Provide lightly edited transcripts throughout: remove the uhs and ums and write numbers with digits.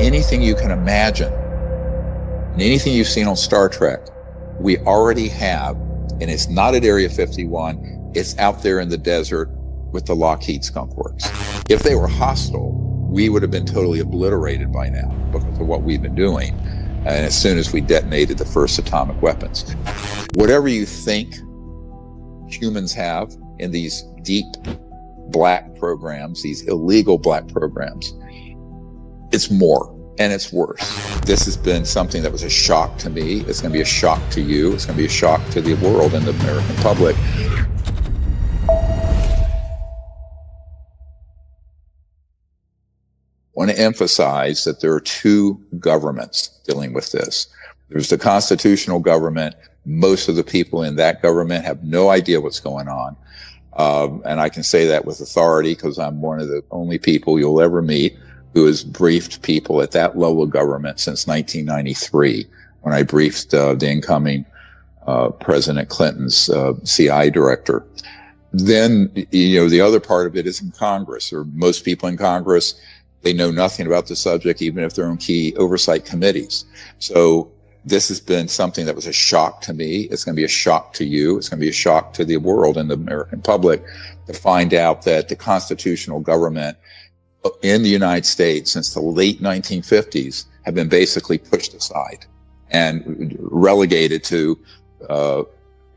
anything you can imagine, and anything you've seen on Star Trek, we already have, and it's not at Area 51, it's out there in the desert with the Lockheed Skunk Works. If they were hostile, we would have been totally obliterated by now because of what we've been doing. And as soon as we detonated the first atomic weapons. Whatever you think humans have in these deep black programs, these illegal black programs, it's more and it's worse. This has been something that was a shock to me. It's going to be a shock to you. It's going to be a shock to the world and the American public. I want to emphasize that there are two governments dealing with this. There's the constitutional government. Most of the people in that government have no idea what's going on. And I can say that with authority because I'm one of the only people you'll ever meet who has briefed people at that level of government since 1993, when I briefed the incoming President Clinton's CI director. Then, the other part of it is in Congress, or most people in Congress, they know nothing about the subject, even if they're on key oversight committees. So this has been something that was a shock to me. It's going to be a shock to you. It's going to be a shock to the world and the American public to find out that the constitutional government in the United States since the late 1950s have been basically pushed aside and relegated to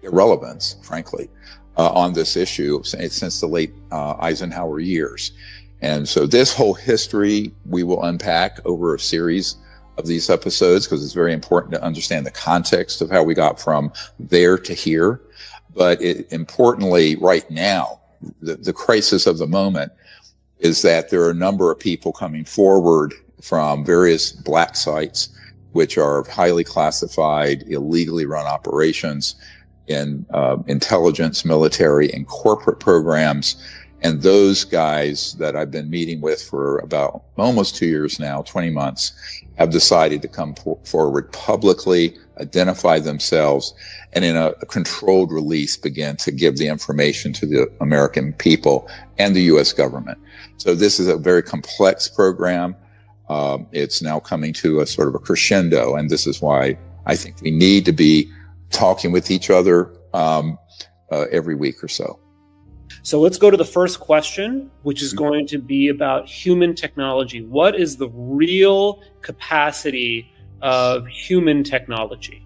irrelevance, frankly, on this issue since the late Eisenhower years. And so this whole history we will unpack over a series of these episodes because it's very important to understand the context of how we got from there to here. But importantly, right now, the crisis of the moment is that there are a number of people coming forward from various black sites, which are highly classified, illegally run operations in intelligence, military, and corporate programs. And those guys that I've been meeting with for about almost 2 years now, 20 months, have decided to come forward publicly, identify themselves, and in a controlled release begin to give the information to the American people and the U.S. government. So this is a very complex program. It's now coming to a sort of a crescendo, and this is why I think we need to be talking with each other every week or so. So let's go to the first question, which is going to be about human technology. What is the real capacity of human technology?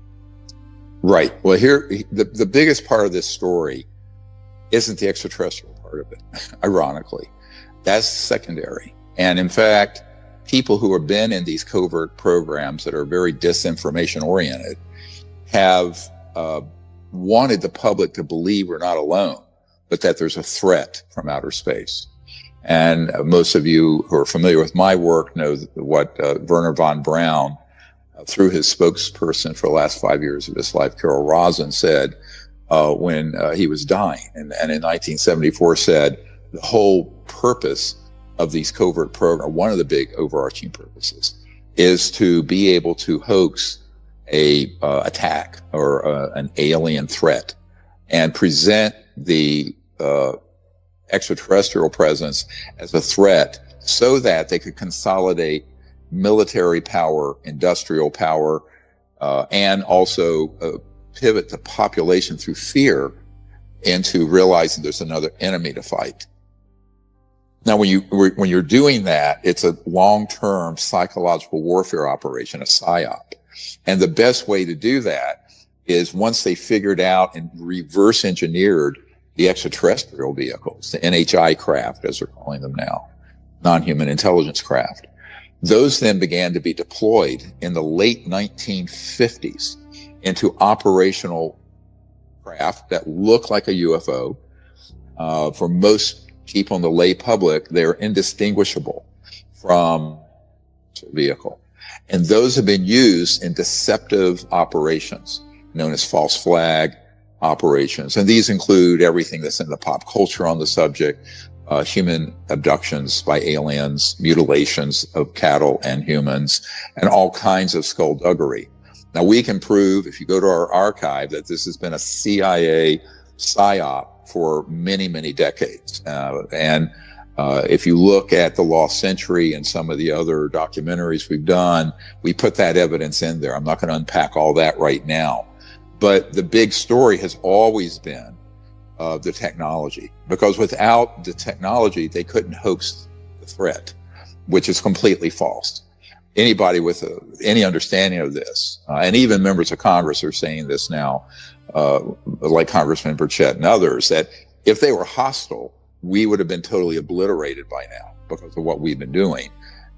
Right. Well, here, the biggest part of this story isn't the extraterrestrial part of it, ironically. That's secondary. And in fact, people who have been in these covert programs that are very disinformation oriented have wanted the public to believe we're not alone, but that there's a threat from outer space. And most of you who are familiar with my work know what Wernher von Braun, through his spokesperson for the last 5 years of his life, Carol Rosin, said when he was dying. And in 1974 said the whole purpose of these covert programs, one of the big overarching purposes, is to be able to hoax a attack or an alien threat and present the extraterrestrial presence as a threat so that they could consolidate military power, industrial power, and also pivot the population through fear into realizing there's another enemy to fight. Now, when you're doing that, it's a long-term psychological warfare operation, a PSYOP. And the best way to do that is once they figured out and reverse engineered the extraterrestrial vehicles, the NHI craft, as they're calling them now, non-human intelligence craft. Those then began to be deployed in the late 1950s into operational craft that look like a UFO. For most people in the lay public, they're indistinguishable from a vehicle. And those have been used in deceptive operations known as false flag operations. And these include everything that's in the pop culture on the subject, human abductions by aliens, mutilations of cattle and humans, and all kinds of skullduggery. Now, we can prove, if you go to our archive, that this has been a CIA PSYOP for many, many decades. If you look at The Lost Century and some of the other documentaries we've done, we put that evidence in there. I'm not going to unpack all that right now. But the big story has always been the technology, because without the technology, they couldn't hoax the threat, which is completely false. Anybody with any understanding of this, and even members of Congress are saying this now, like Congressman Burchett and others, that if they were hostile, we would have been totally obliterated by now because of what we've been doing.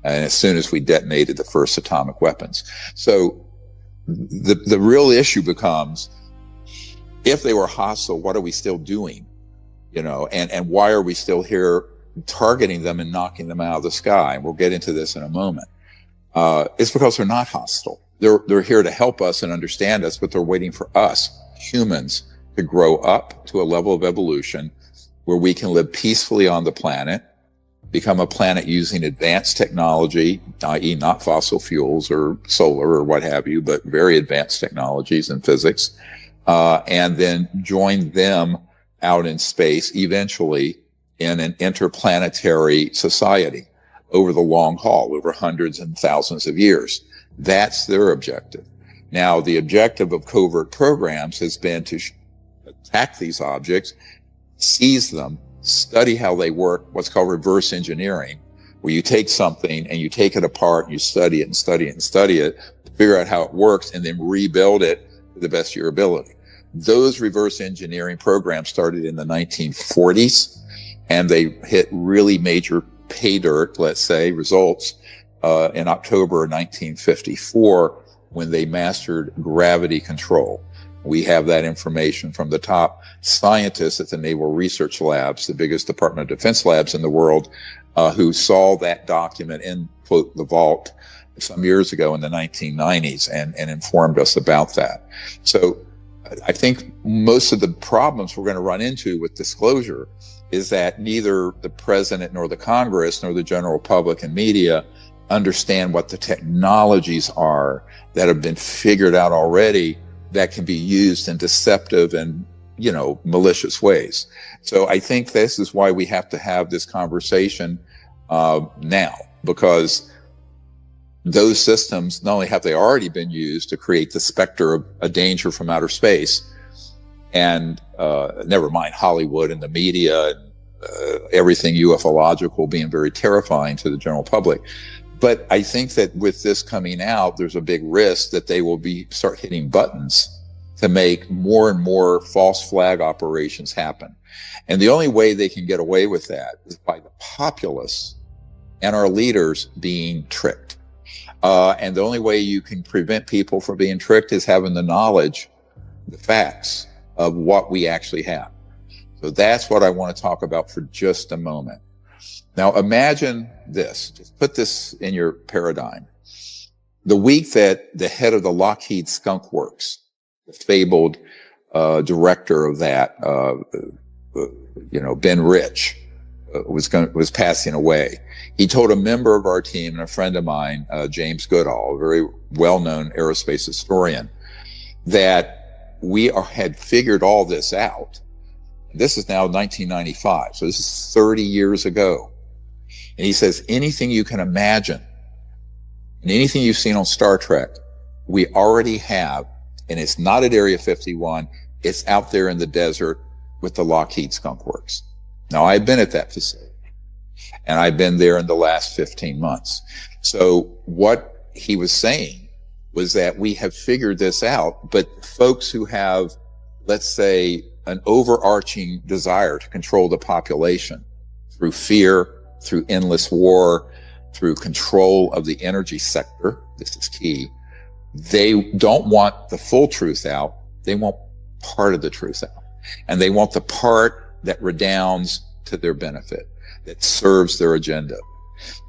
And as soon as we detonated the first atomic weapons. So the real issue becomes, if they were hostile, what are we still doing? And why are we still here targeting them and knocking them out of the sky? We'll get into this in a moment. It's because they're not hostile. They're here to help us and understand us, but they're waiting for us, humans, to grow up to a level of evolution where we can live peacefully on the planet, become a planet using advanced technology, i.e. not fossil fuels or solar or what have you, but very advanced technologies in physics, and then join them out in space eventually in an interplanetary society over the long haul, over hundreds and thousands of years. That's their objective. Now, the objective of covert programs has been to attack these objects, seize them, study how they work, what's called reverse engineering, where you take something and you take it apart, you study it and study it and study it, figure out how it works, and then rebuild it to the best of your ability. Those reverse engineering programs started in the 1940s, and they hit really major pay dirt, let's say, results in October 1954 when they mastered gravity control. We have that information from the top scientists at the Naval Research Labs, the biggest Department of Defense labs in the world, who saw that document in, quote, the vault some years ago in the 1990s and informed us about that. So I think most of the problems we're going to run into with disclosure is that neither the president nor the Congress nor the general public and media understand what the technologies are that have been figured out already that can be used in deceptive and, malicious ways. So I think this is why we have to have this conversation now, because those systems, not only have they already been used to create the specter of a danger from outer space, and never mind Hollywood and the media and everything ufological being very terrifying to the general public. But I think that with this coming out, there's a big risk that they will start hitting buttons to make more and more false flag operations happen. And the only way they can get away with that is by the populace and our leaders being tricked. And the only way you can prevent people from being tricked is having the knowledge, the facts of what we actually have. So that's what I want to talk about for just a moment. Now imagine this, just put this in your paradigm. The week that the head of the Lockheed Skunk Works, the fabled director of that, Ben Rich, was passing away, he told a member of our team and a friend of mine, James Goodall, a very well-known aerospace historian, that we had figured all this out. This is now 1995, so this is 30 years ago. And he says, anything you can imagine and anything you've seen on Star Trek, we already have, and it's not at Area 51, it's out there in the desert with the Lockheed Skunk Works. Now, I've been at that facility, and I've been there in the last 15 months. So what he was saying was that we have figured this out, but folks who have, let's say, an overarching desire to control the population through fear, through endless war, through control of the energy sector, this is key. They don't want the full truth out. They want part of the truth out. And they want the part that redounds to their benefit, that serves their agenda.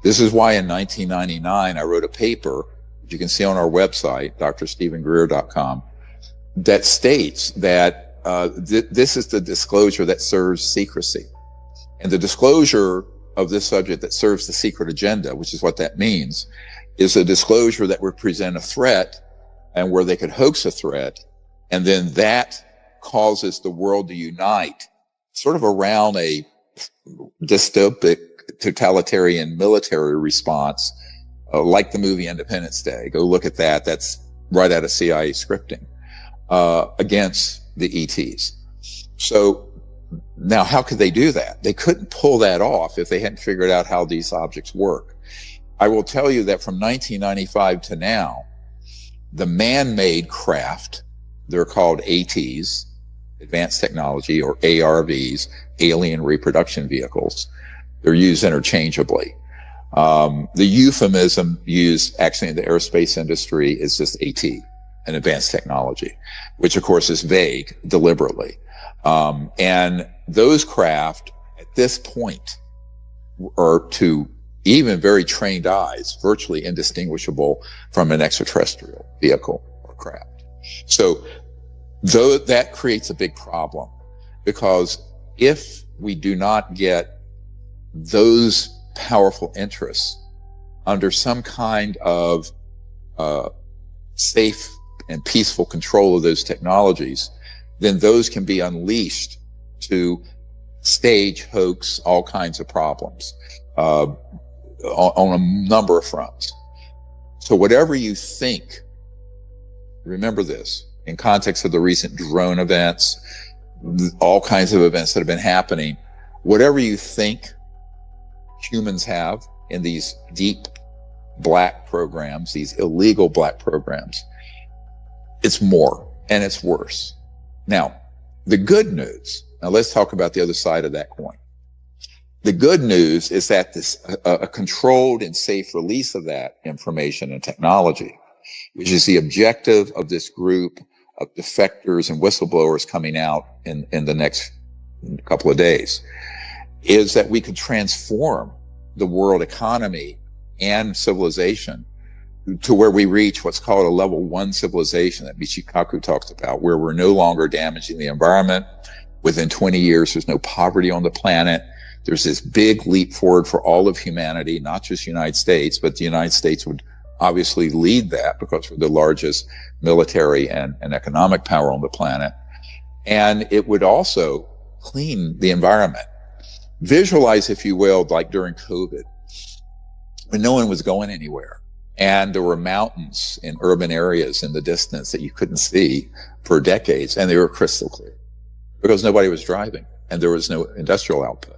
This is why in 1999, I wrote a paper, which you can see on our website, drstephengreer.com, that states that this is the disclosure that serves secrecy. And the disclosure of this subject that serves the secret agenda, which is what that means, is a disclosure that would present a threat and where they could hoax a threat. And then that causes the world to unite sort of around a dystopic totalitarian military response, like the movie Independence Day. Go look at that. That's right out of CIA scripting, against the ETs. So now how could they do that? They couldn't pull that off if they hadn't figured out how these objects work. I will tell you that from 1995 to now, the man-made craft, they're called ATs, advanced technology, or ARVs, alien reproduction vehicles. They're used interchangeably. The euphemism used actually in the aerospace industry is just AT, an advanced technology, which of course is vague deliberately. And those craft at this point are, to even very trained eyes, virtually indistinguishable from an extraterrestrial vehicle or craft. So though that creates a big problem, because if we do not get those powerful interests under some kind of safe and peaceful control of those technologies, then those can be unleashed to stage, hoax, all kinds of problems on a number of fronts. So whatever you think, remember this, in context of the recent drone events, all kinds of events that have been happening, whatever you think humans have in these deep black programs, these illegal black programs, it's more and it's worse. Now, the good news, now let's talk about the other side of that coin. The good news is that this a controlled and safe release of that information and technology, which is the objective of this group of defectors and whistleblowers coming out in the next couple of days, is that we could transform the world economy and civilization to where we reach what's called a level 1 civilization that Michikaku talks about, where we're no longer damaging the environment. Within 20 years, there's no poverty on the planet. There's this big leap forward for all of humanity, not just the United States, but the United States would obviously lead that because we're the largest military and economic power on the planet. And it would also clean the environment. Visualize, if you will, like during COVID, when no one was going anywhere. And there were mountains in urban areas in the distance that you couldn't see for decades, and they were crystal clear because nobody was driving and there was no industrial output.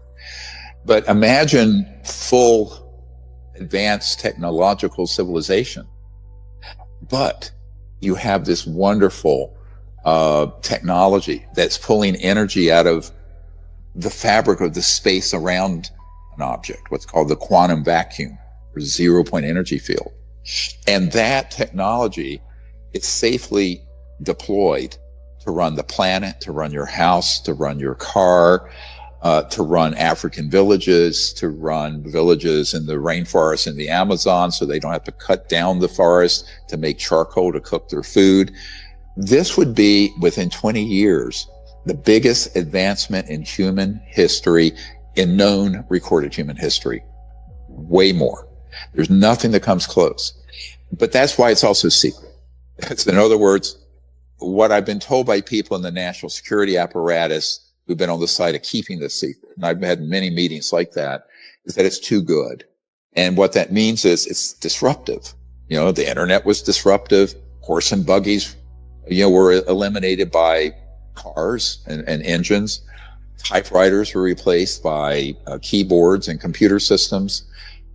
But imagine full advanced technological civilization, but you have this wonderful technology that's pulling energy out of the fabric of the space around an object, what's called the quantum vacuum, or 0-point energy field. And that technology is safely deployed to run the planet, to run your house, to run your car, to run African villages, to run villages in the rainforest in the Amazon so they don't have to cut down the forest to make charcoal to cook their food. This would be, within 20 years, the biggest advancement in human history, in known recorded human history. Way more. There's nothing that comes close. But that's why it's also secret. It's, in other words, what I've been told by people in the national security apparatus who've been on the side of keeping this secret, and I've had many meetings like that, is that it's too good. And what that means is it's disruptive. You know, the internet was disruptive. Horse and buggies, were eliminated by cars and engines. Typewriters were replaced by keyboards and computer systems.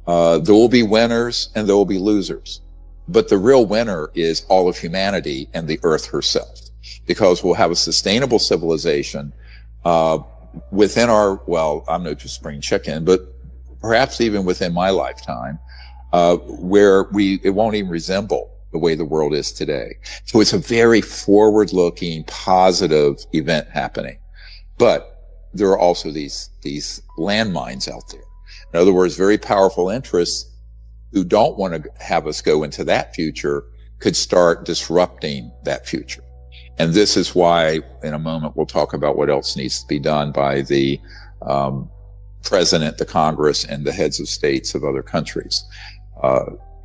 There will be winners and there will be losers. But the real winner is all of humanity and the earth herself, because we'll have a sustainable civilization within our, well, I'm no spring chicken, but perhaps even within my lifetime, where it won't even resemble the way the world is today. So it's a very forward-looking, positive event happening. But there are also these landmines out there. In other words, very powerful interests who don't want to have us go into that future could start disrupting that future. And this is why, in a moment, we'll talk about what else needs to be done by the president, the Congress, and the heads of states of other countries.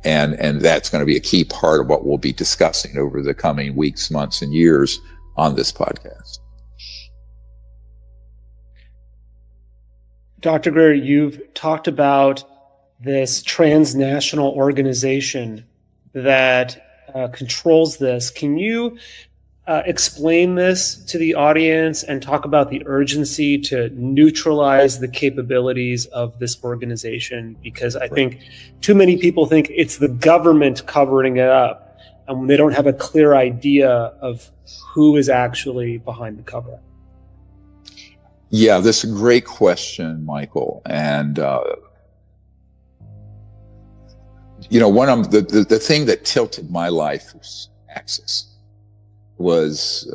And that's going to be a key part of what we'll be discussing over the coming weeks, months, and years on this podcast. Dr. Greer, you've talked about this transnational organization that controls this. Can you explain this to the audience and talk about the urgency to neutralize the capabilities of this organization? Because I think too many people think it's the government covering it up, and they don't have a clear idea of who is actually behind the cover. Yeah, this is a great question, Michael. And, one of the thing that tilted my life's axis was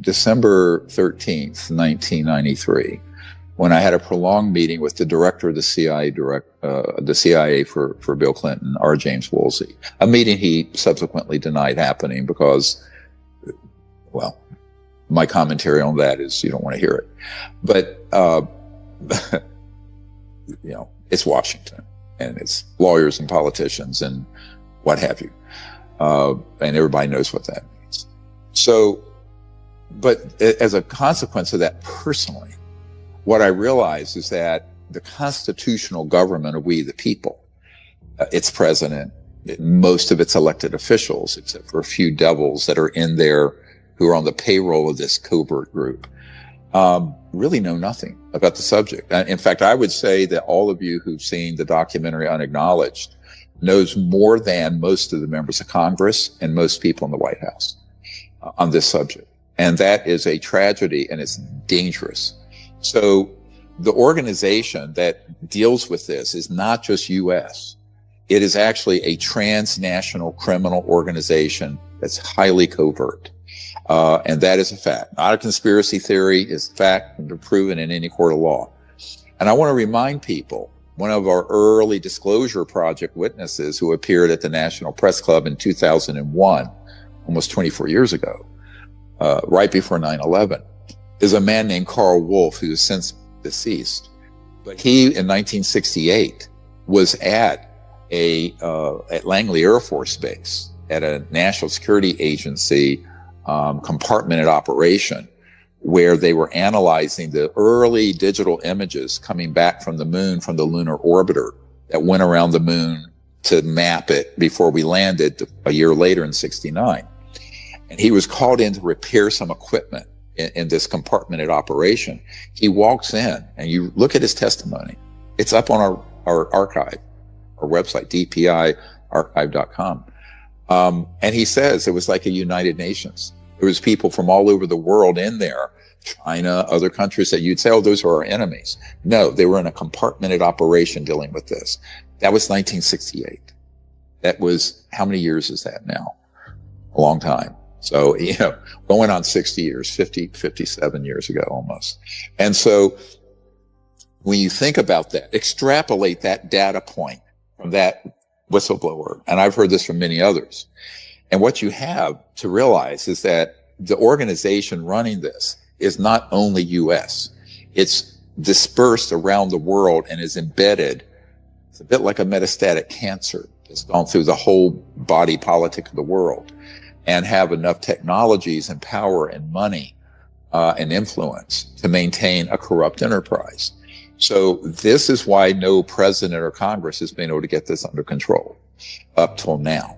December 13th, 1993, when I had a prolonged meeting with the director of the CIA, for Bill Clinton, R. James Woolsey, a meeting he subsequently denied happening because, well, my commentary on that is you don't want to hear it. But, it's Washington, and it's lawyers and politicians and what have you. And everybody knows what that means. So, but as a consequence of that personally, what I realized is that the constitutional government of we the people, its president, most of its elected officials, except for a few devils that are in there who are on the payroll of this covert group, really know nothing about the subject. In fact, I would say that all of you who've seen the documentary Unacknowledged knows more than most of the members of Congress and most people in the White House on this subject. And that is a tragedy, and it's dangerous. So the organization that deals with this is not just U.S. It is actually a transnational criminal organization that's highly covert. And that is a fact. Not a conspiracy theory, is a fact and proven in any court of law. And I want to remind people, one of our early Disclosure Project witnesses who appeared at the National Press Club in 2001, almost 24 years ago, right before 9/11, is a man named Carl Wolf, who is since deceased. But he, in 1968, was at Langley Air Force Base at a national security agency compartmented operation, where they were analyzing the early digital images coming back from the moon, from the lunar orbiter that went around the moon to map it before we landed a year later in 69. And he was called in to repair some equipment in this compartmented operation. He walks in, and you look at his testimony. It's up on our archive, our website, dpiarchive.com. And he says it was like a United Nations. There was people from all over the world in there, China, other countries that you'd say, oh, those are our enemies. No, they were in a compartmented operation dealing with this. That was 1968. That was, how many years is that now? A long time. So, going on 60 years, 57 years ago almost. And so when you think about that, extrapolate that data point from that whistleblower, and I've heard this from many others. And what you have to realize is that the organization running this is not only U.S. It's dispersed around the world and is embedded. It's a bit like a metastatic cancer. It's gone through the whole body politic of the world, and have enough technologies and power and money and influence to maintain a corrupt enterprise. So this is why no president or Congress has been able to get this under control up till now.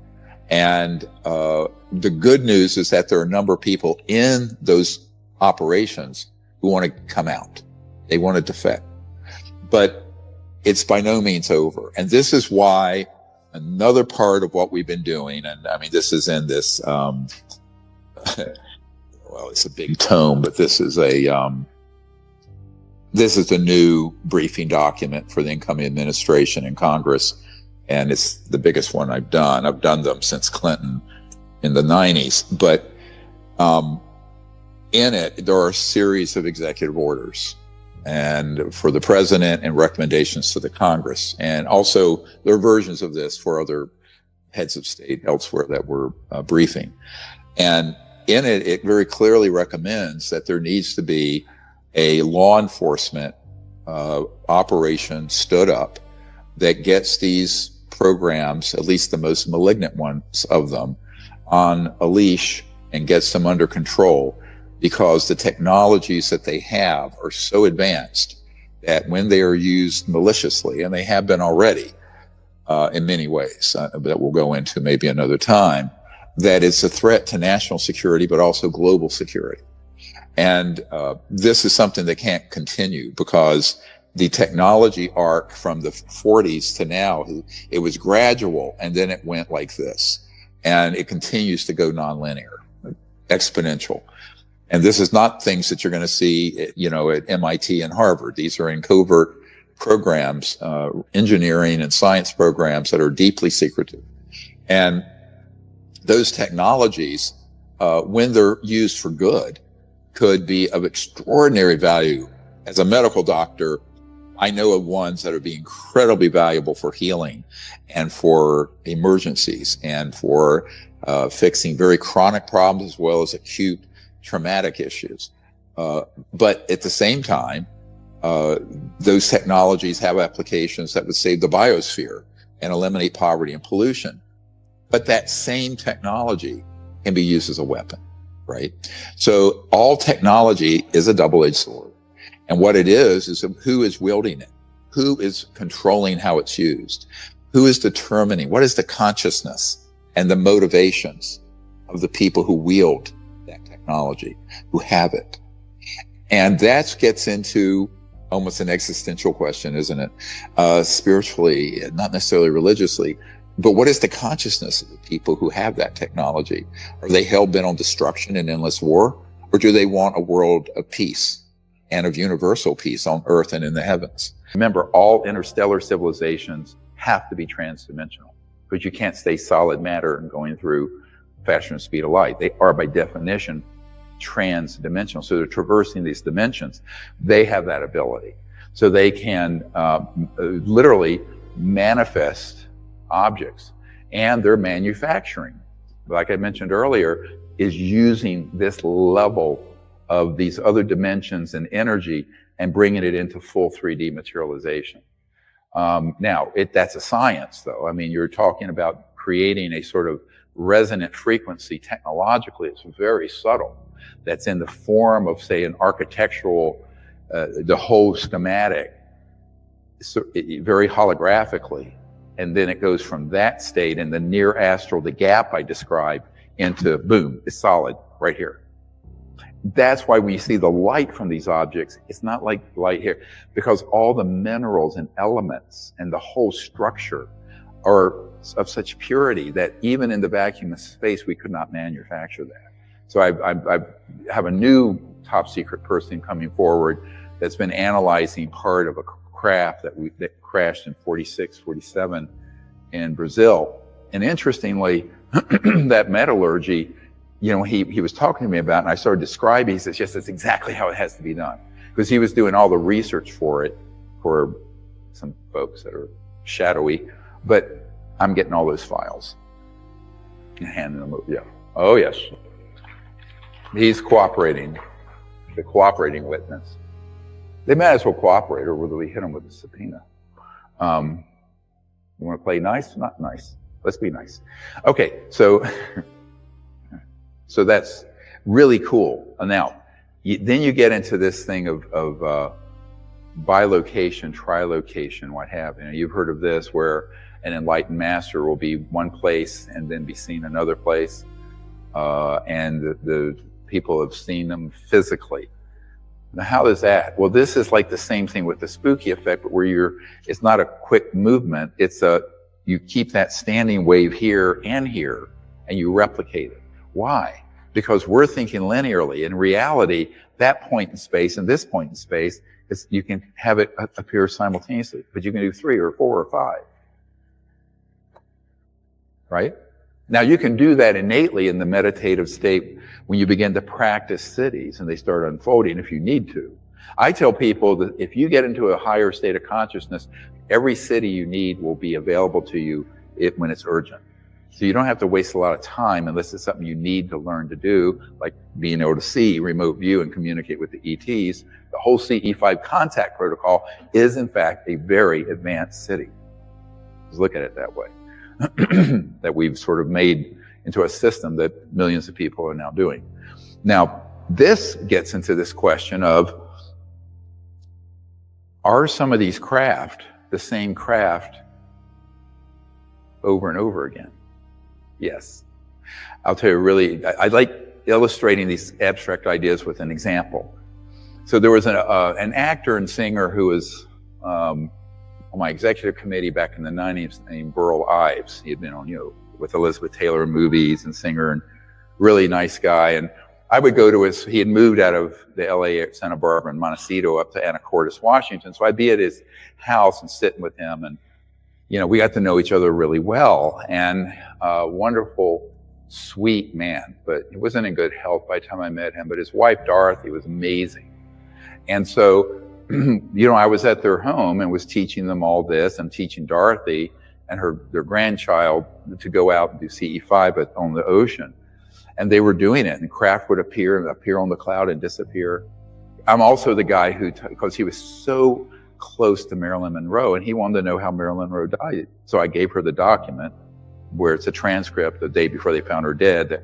And the good news is that there are a number of people in those operations who want to come out. They want to defect. But it's by no means over. And this is why another part of what we've been doing, and I mean, this is in this, well, it's a big tome, but this is the new briefing document for the incoming administration and Congress. And it's the biggest one I've done. I've done them since Clinton in the 90s. But in it, there are a series of executive orders, and for the president, and recommendations to the Congress. And also there are versions of this for other heads of state elsewhere that we're briefing. And in it, it very clearly recommends that there needs to be a law enforcement operation stood up that gets these programs, at least the most malignant ones of them, on a leash and gets them under control, because the technologies that they have are so advanced that when they are used maliciously, and they have been already in many ways that we'll go into maybe another time, that it's a threat to national security, but also global security. And this is something that can't continue, because the technology arc from the 40s to now, it was gradual, and then it went like this. And it continues to go nonlinear, exponential. And this is not things that you're going to see, you know, at MIT and Harvard. These are in covert programs, engineering and science programs that are deeply secretive. And those technologies, when they're used for good, could be of extraordinary value. As a medical doctor, I know of ones that would be incredibly valuable for healing and for emergencies and for fixing very chronic problems as well as acute traumatic issues. But at the same time, those technologies have applications that would save the biosphere and eliminate poverty and pollution. But that same technology can be used as a weapon, right? So all technology is a double-edged sword. And what it is who is wielding it? Who is controlling how it's used? Who is determining? What is the consciousness and the motivations of the people who wield that technology, who have it? And that gets into almost an existential question, isn't it? Spiritually, not necessarily religiously, but what is the consciousness of the people who have that technology? Are they hell-bent on destruction and endless war? Or do they want a world of peace and of universal peace on earth and in the heavens? Remember, all interstellar civilizations have to be transdimensional, because you can't stay solid matter and going through faster than the speed of light. They are by definition transdimensional. So they're traversing these dimensions. They have that ability. So they can literally manifest objects, and their manufacturing, like I mentioned earlier, is using this level of these other dimensions and energy and bringing it into full 3D materialization. Now, that's a science, though. I mean, you're talking about creating a sort of resonant frequency technologically. It's very subtle. That's in the form of, say, an architectural, the whole schematic, so very holographically. And then it goes from that state in the near astral, the gap I described, into boom, it's solid right here. That's why when you see the light from these objects, it's not like light here, because all the minerals and elements and the whole structure are of such purity that even in the vacuum of space, we could not manufacture that. So I have a new top secret person coming forward that's been analyzing part of a craft that crashed in 46, 47 in Brazil. And interestingly, that metallurgy, you know, he was talking to me about, and I started describing, he says, yes, that's exactly how it has to be done. Because he was doing all the research for it, for some folks that are shadowy, but I'm getting all those files and handing them over. Yeah. Oh, yes. He's cooperating, the cooperating witness. They might as well cooperate, or whether we hit them with a subpoena. You want to play nice? Not nice. Let's be nice. Okay, so that's really cool. Now, then you get into this thing of bilocation, trilocation, what have you. You've heard of this, where an enlightened master will be one place and then be seen another place, and the people have seen them physically. Now, how is that? Well, this is like the same thing with the spooky effect, but where it's not a quick movement. You keep that standing wave here, and you replicate it. Why? Because we're thinking linearly. In reality, that point in space and this point in space, you can have it appear simultaneously, but you can do 3 or 4 or 5. Right? Now, you can do that innately in the meditative state when you begin to practice cities and they start unfolding if you need to. I tell people that if you get into a higher state of consciousness, every city you need will be available to you when it's urgent. So you don't have to waste a lot of time unless it's something you need to learn to do, like being able to see, remote view, and communicate with the ETs. The whole CE5 contact protocol is, in fact, a very advanced city. Just look at it that way. That we've sort of made into a system that millions of people are now doing. Now, this gets into this question of, Are some of these craft the same craft over and over again? Yes. I'll tell you really, I like illustrating these abstract ideas with an example. So there was an actor and singer who was on my executive committee back in the 90s named Burl Ives. He had been on, with Elizabeth Taylor movies and singer, and really nice guy. And I would go to he had moved out of the LA, Santa Barbara and Montecito up to Anacortes, Washington. So I'd be at his house and sitting with him, and, we got to know each other really well. And wonderful, sweet man, but he wasn't in good health by the time I met him. But his wife, Dorothy, was amazing. And so, I was at their home and was teaching them all this. I'm teaching Dorothy and their grandchild to go out and do CE5 but on the ocean. And they were doing it, and craft would appear on the cloud and disappear. I'm also the guy because he was so close to Marilyn Monroe, and he wanted to know how Marilyn Monroe died. So I gave her the document where it's a transcript the day before they found her dead, that,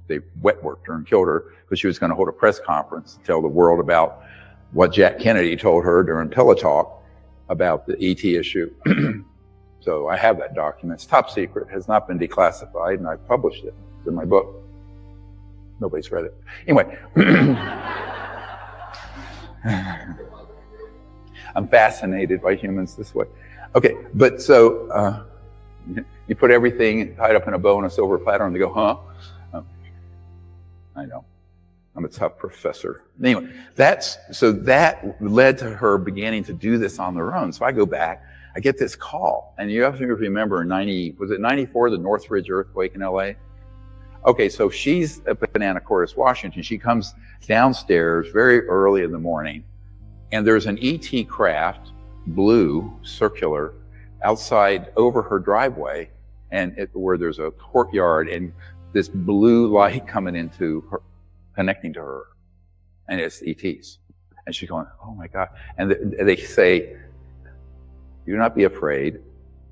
they wet worked her and killed her because she was going to hold a press conference to tell the world about what Jack Kennedy told her during Pillow Talk about the ET issue. So I have that document. It's top secret, has not been declassified, and I published it. It's in my book. Nobody's read it. Anyway. I'm fascinated by humans this way. Okay, but so you put everything tied up in a bow on a silver platter and they go, huh? I know. I'm a tough professor. Anyway, that led to her beginning to do this on their own. So I go back, I get this call, and you have to remember was it 94, the Northridge earthquake in LA? Okay, so she's up in Anacortes, Washington. She comes downstairs very early in the morning, and there's an ET craft, blue, circular, outside over her driveway, and where there's a courtyard, and this blue light coming into her, connecting to her, and it's ETs. And she's going, oh my God. And they say, do not be afraid.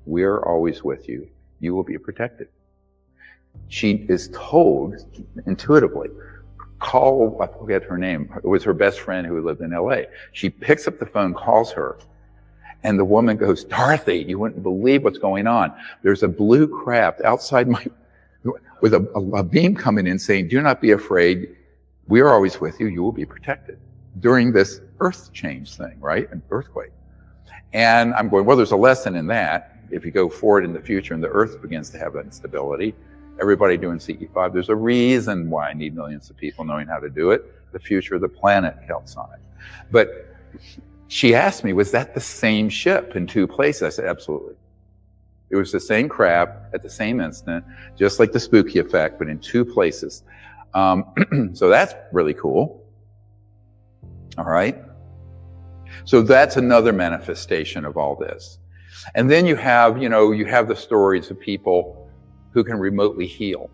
We are always with you. You will be protected. She is told intuitively, call, I forget her name. It was her best friend who lived in LA. She picks up the phone, calls her, and the woman goes, Dorothy, you wouldn't believe what's going on. There's a blue craft outside with a beam coming in saying, do not be afraid. We are always with you. You will be protected during this earth change thing, right? An earthquake. And I'm going, well, there's a lesson in that. If you go forward in the future and the earth begins to have instability, everybody doing CE5, there's a reason why I need millions of people knowing how to do it. The future of the planet counts on it. But she asked me, was that the same ship in two places? I said, absolutely. It was the same craft at the same instant, just like the spooky effect, but in two places. So that's really cool. All right. So that's another manifestation of all this. And then you have the stories of people who can remotely heal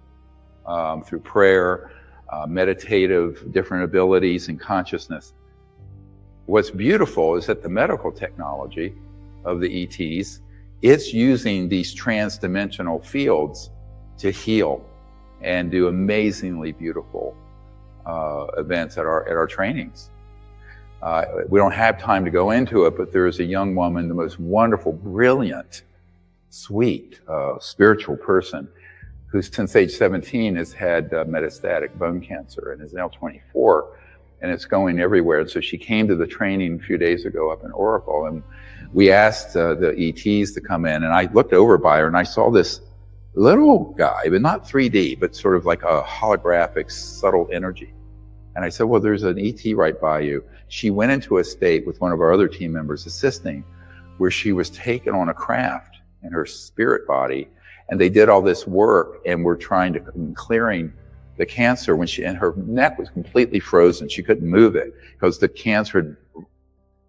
through prayer, meditative, different abilities and consciousness. What's beautiful is that the medical technology of the ETs, it's using these trans-dimensional fields to heal and do amazingly beautiful events at our trainings. We don't have time to go into it, but there is a young woman, the most wonderful, brilliant, sweet, spiritual person who since age 17 has had metastatic bone cancer and is now 24, and it's going everywhere. And so she came to the training a few days ago up in Oracle, and we asked the ETs to come in, and I looked over by her and I saw this little guy, but not 3D, but sort of like a holographic, subtle energy. And I said, well, there's an ET right by you. She went into a state with one of our other team members assisting, where she was taken on a craft in her spirit body, and they did all this work and were trying to clearing the cancer and her neck was completely frozen. She couldn't move it because the cancer had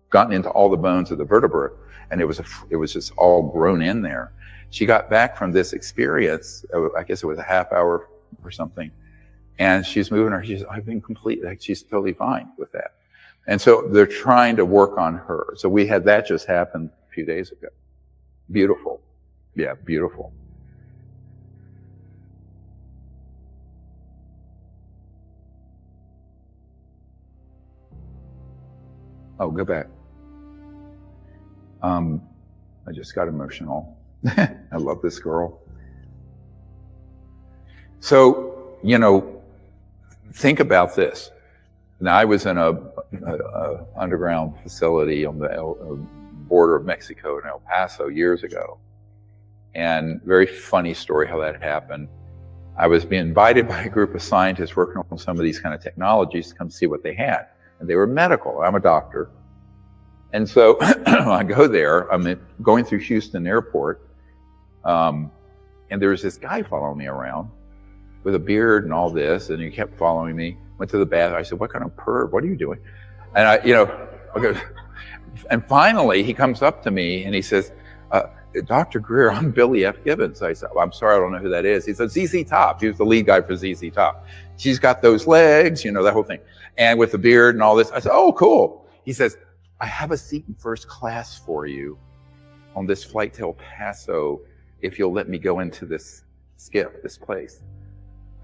gotten into all the bones of the vertebra, and it was just all grown in there. She got back from this experience, I guess it was a half hour or something, and she's moving her. She's totally fine with that. And so they're trying to work on her. So we had that just happen a few days ago. Beautiful. Yeah, beautiful. Oh, go back. I just got emotional. I love this girl. So, think about this. Now, I was in a underground facility on the border of Mexico and El Paso years ago. And very funny story how that happened. I was being invited by a group of scientists working on some of these kind of technologies to come see what they had. And they were medical. I'm a doctor. And so I go there. I'm going through Houston Airport. And there was this guy following me around with a beard and all this. And he kept following me. Went to the bathroom. I said, "What kind of perv? What are you doing?" And okay. And finally he comes up to me and he says, "Dr. Greer, I'm Billy F. Gibbons." I said, "I'm sorry, I don't know who that is." He said, "ZZ Top." He was the lead guy for ZZ Top. "She's got those legs, that whole thing. And with the beard and all this." I said, "Oh, cool." He says, "I have a seat in first class for you on this flight to El Paso if you'll let me go into this skip, this place."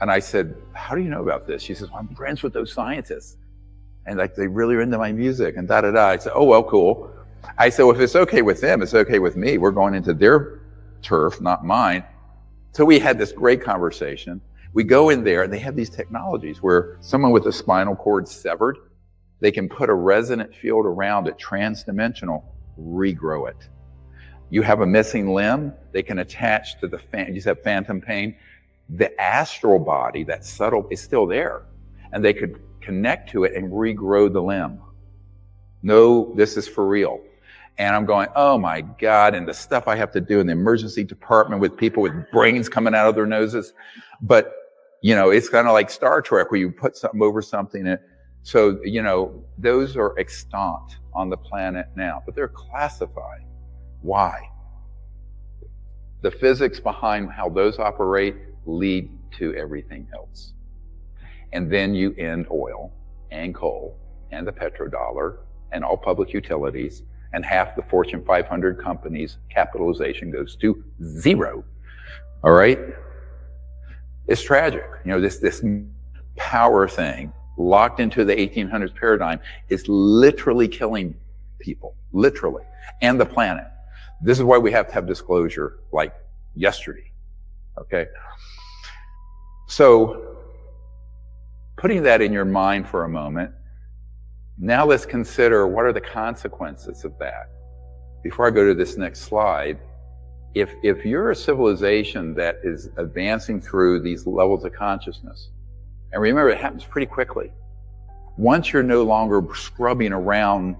And I said, "How do you know about this?" She says, "Well, I'm friends with those scientists. And they really are into my music and da-da-da." I said, "Oh, well, cool." I said, "Well, if it's okay with them, it's okay with me. We're going into their turf, not mine." So we had this great conversation. We go in there and they have these technologies where someone with a spinal cord severed, they can put a resonant field around it, transdimensional, regrow it. You have a missing limb, they can attach to you just have phantom pain. The astral body, that subtle, is still there. And they could connect to it and regrow the limb. No, this is for real. And I'm going, oh my God, and the stuff I have to do in the emergency department with people with brains coming out of their noses. But, it's kind of like Star Trek where you put something over something. So, those are extant on the planet now, but they're classified. Why? The physics behind how those operate lead to everything else. And then you end oil and coal and the petrodollar and all public utilities, and half the Fortune 500 companies' capitalization goes to zero. All right? It's tragic. This power thing locked into the 1800s paradigm is literally killing people, literally, and the planet. This is why we have to have disclosure like yesterday. Okay? So, putting that in your mind for a moment, now let's consider what are the consequences of that. Before I go to this next slide, if you're a civilization that is advancing through these levels of consciousness, and remember, it happens pretty quickly. Once you're no longer scrubbing around,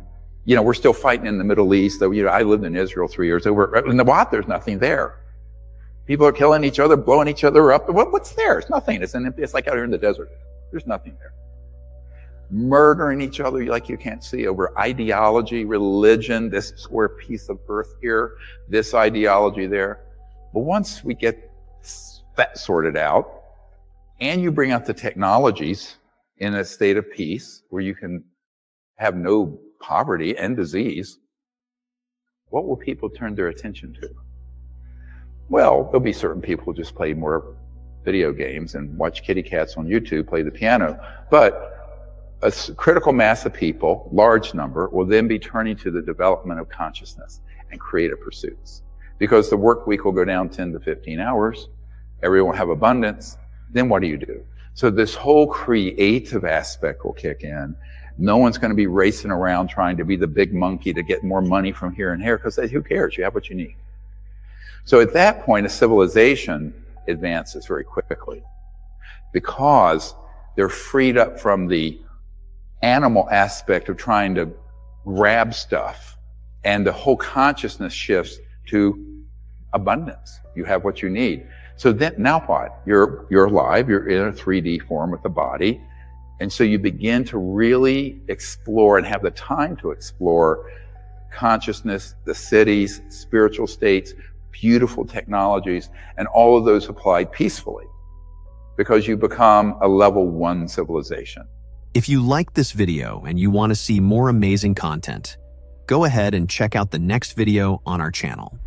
we're still fighting in the Middle East. Though, I lived in Israel 3 years ago. In the Wat, there's nothing there. People are killing each other, blowing each other up. What's there? It's nothing. It's like out here in the desert. There's nothing there. Murdering each other like you can't see over ideology, religion, this square piece of earth here, this ideology there. But once we get that sorted out, and you bring out the technologies in a state of peace where you can have no poverty and disease, what will people turn their attention to? Well, there'll be certain people who just play more video games and watch kitty cats on YouTube play the piano. But a critical mass of people, large number, will then be turning to the development of consciousness and creative pursuits. Because the work week will go down 10 to 15 hours. Everyone will have abundance. Then what do? So this whole creative aspect will kick in. No one's going to be racing around trying to be the big monkey to get more money from here and here, because who cares? You have what you need. So at that point, a civilization advances very quickly because they're freed up from the animal aspect of trying to grab stuff, and the whole consciousness shifts to abundance. You have what you need. So then, now what? You're alive, you're in a 3D form with the body, and so you begin to really explore and have the time to explore consciousness, the cities, spiritual states, beautiful technologies, and all of those applied peacefully, because you become a level 1 civilization. If you liked this video and you want to see more amazing content, go ahead and check out the next video on our channel.